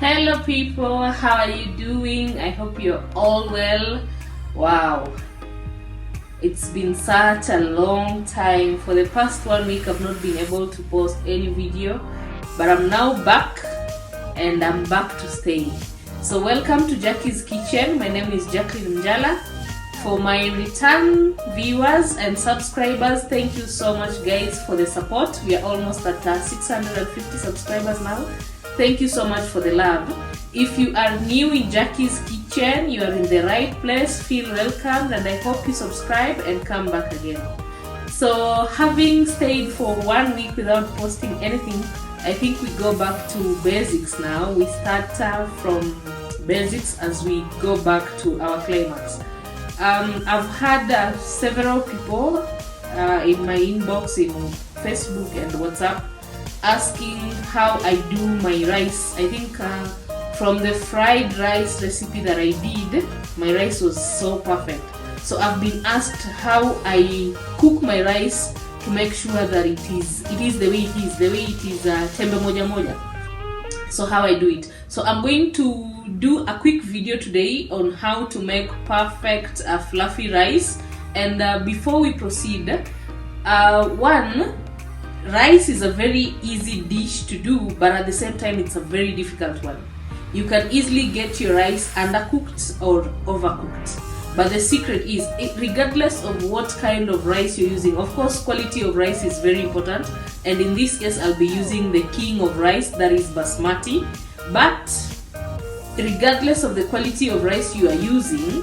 Hello people, how are you doing? I hope you're all well. Wow, it's been such a long time. For the past 1 week I've not been able to post any video, but I'm now back and I'm back to stay. So welcome to Jackie's Kitchen. My name is Jacqueline Njala. For my return viewers and subscribers, thank you so much guys for the support. We are almost at 650 subscribers now. Thank you so much for the love. If you are new in Jackie's Kitchen, you are in the right place. Feel welcome, and I hope you subscribe and come back again. So having stayed for 1 week without posting anything, I think we go back to basics now. We start from basics as we go back to our climax. I've had several people in my inbox in Facebook and WhatsApp asking how I do my rice. I think from the fried rice recipe that I did, my rice was so perfect. So I've been asked how I cook my rice to make sure that it is the way it is, tembe moja moja. So how I do it. So I'm going to do a quick video today on how to make perfect fluffy rice. And before we proceed, rice is a very easy dish to do, but at the same time it's a very difficult one. You can easily get your rice undercooked or overcooked. But the secret is, regardless of what kind of rice you're using, of course quality of rice is very important, and in this case I'll be using the king of rice, that is basmati. But regardless of the quality of rice you are using,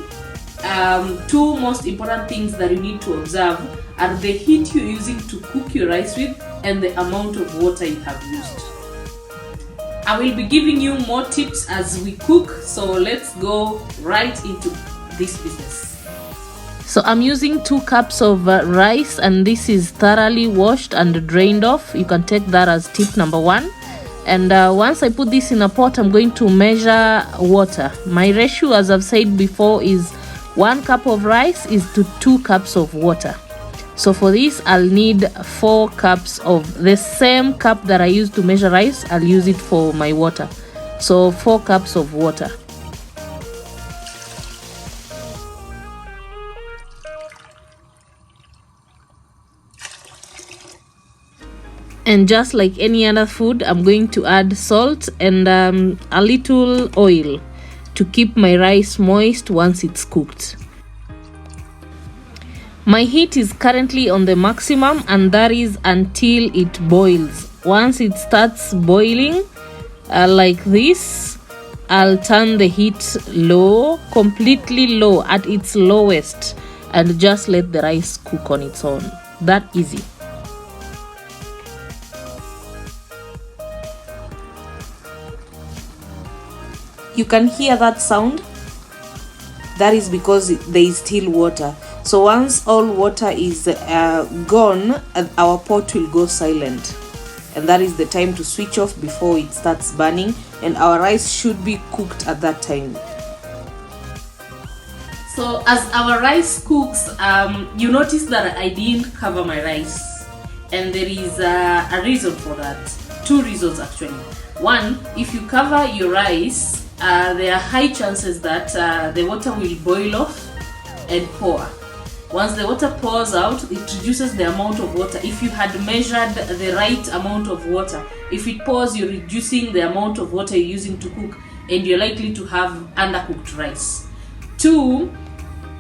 two most important things that you need to observe are the heat you're using to cook your rice with and the amount of water you have used. I will be giving you more tips as we cook, so let's go right into this business. So I'm using 2 cups of rice, and this is thoroughly washed and drained off. You can take that as tip number 1. And once I put this in a pot, I'm going to measure water. My ratio, as I've said before, is 1 cup of rice is to 2 cups of water. So for this I'll need 4 cups of the same cup that I used to measure rice. I'll use it for my water. So 4 cups of water. And just like any other food, I'm going to add salt and a little oil to keep my rice moist once it's cooked. My heat is currently on the maximum, and that is until it boils. Once it starts boiling like this, I'll turn the heat low, completely low, at its lowest, and just let the rice cook on its own. That easy. You can hear that sound. That is because there is still water. So once all water is gone, our pot will go silent, and that is the time to switch off before it starts burning, and our rice should be cooked at that time. So as our rice cooks, you notice that I didn't cover my rice, and there is a reason for that. 2 reasons actually. One, if you cover your rice, there are high chances that the water will boil off and pour. Once the water pours out, it reduces the amount of water. If you had measured the right amount of water, if it pours, you're reducing the amount of water you're using to cook, and you're likely to have undercooked rice. 2,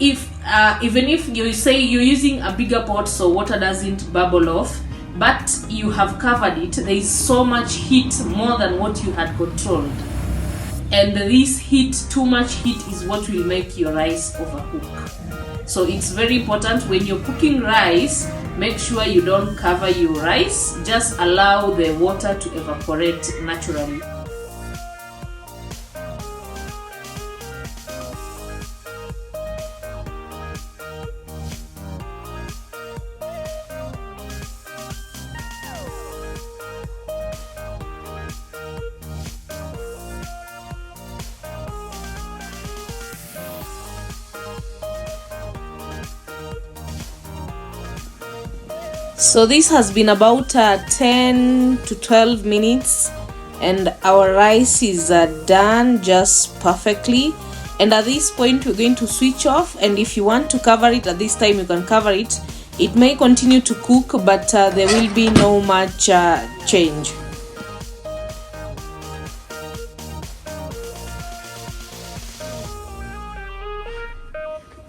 even if you say you're using a bigger pot so water doesn't bubble off, but you have covered it, there is so much heat, more than what you had controlled. And this heat, too much heat, is what will make your rice overcook. So it's very important when you're cooking rice, make sure you don't cover your rice. Just allow the water to evaporate naturally. So this has been about 10 to 12 minutes and our rice is done just perfectly. And at this point we're going to switch off, and if you want to cover it at this time you can cover it. It may continue to cook, but there will be no much change.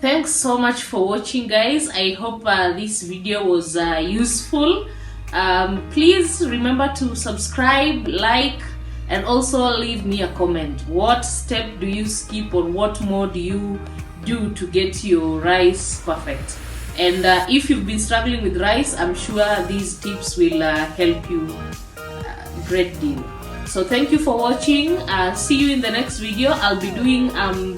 Thanks so much for watching, guys. I hope this video was useful. Please remember to subscribe, like, and also leave me a comment. What step do you skip, or what more do you do to get your rice perfect? And if you've been struggling with rice, I'm sure these tips will help you a great deal. So thank you for watching. See you in the next video. I'll be doing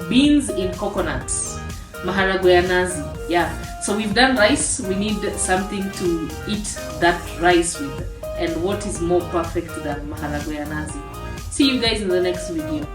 beans in coconuts, maharagwe ya nazi. Yeah, so we've done rice, we need something to eat that rice with, and what is more perfect than maharagwe ya nazi? See you guys in the next video.